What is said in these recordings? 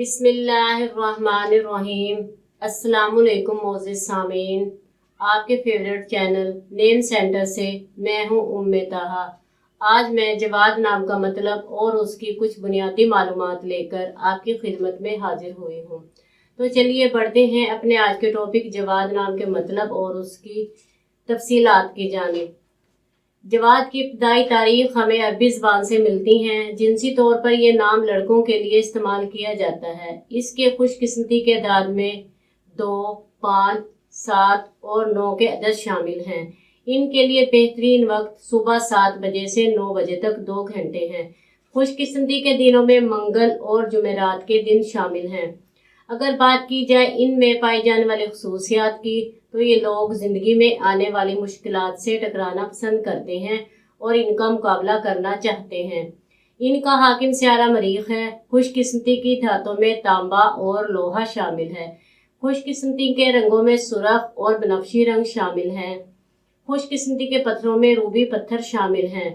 بسم اللہ الرحمن الرحیم۔ السلام علیکم معزز سامعین، آپ کے فیوریٹ چینل نیم سینٹر سے میں ہوں طہا۔ آج میں جواد نام کا مطلب اور اس کی کچھ بنیادی معلومات لے کر آپ کی خدمت میں حاضر ہوئی ہوں۔ تو چلیے بڑھتے ہیں اپنے آج کے ٹاپک جواد نام کے مطلب اور اس کی تفصیلات کی جانب۔ جواد کی ابتدائی تاریخ ہمیں عربی زبان سے ملتی ہیں۔ جنسی طور پر یہ نام لڑکوں کے لیے استعمال کیا جاتا ہے۔ اس کے خوش قسمتی کے اعداد میں 2، 5، 7 اور 9 کے عدد شامل ہیں۔ ان کے لیے بہترین وقت صبح 7 بجے سے 9 بجے تک 2 گھنٹے ہیں۔ خوش قسمتی کے دنوں میں منگل اور جمعرات کے دن شامل ہیں۔ اگر بات کی جائے ان میں پائی جانے والی خصوصیات کی تو یہ لوگ زندگی میں آنے والی مشکلات سے ٹکرانا پسند کرتے ہیں اور ان کا مقابلہ کرنا چاہتے ہیں۔ ان کا حاکم سیارہ مریخ ہے۔ خوش قسمتی کی دھاتوں میں تانبا اور لوہا شامل ہے۔ خوش قسمتی کے رنگوں میں سرخ اور بنفشی رنگ شامل ہیں۔ خوش قسمتی کے پتھروں میں روبی پتھر شامل ہیں۔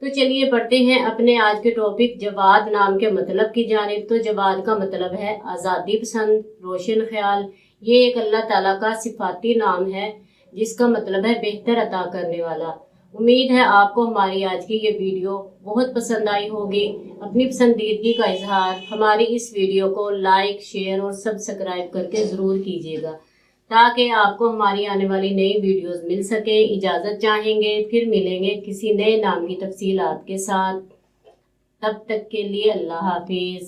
تو چلیے بڑھتے ہیں اپنے آج کے ٹاپک جواد نام کے مطلب کی جانب۔ تو جواد کا مطلب ہے آزادی پسند، روشن خیال۔ یہ ایک اللہ تعالیٰ کا صفاتی نام ہے جس کا مطلب ہے بہتر عطا کرنے والا۔ امید ہے آپ کو ہماری آج کی یہ ویڈیو بہت پسند آئی ہوگی۔ اپنی پسندیدگی کا اظہار ہماری اس ویڈیو کو لائک، شیئر اور سبسکرائب کر کے ضرور کیجیے گا تاکہ آپ کو ہماری آنے والی نئی ویڈیوز مل سکیں۔ اجازت چاہیں گے، پھر ملیں گے کسی نئے نام کی تفصیلات کے ساتھ۔ تب تک کے لیے اللہ حافظ۔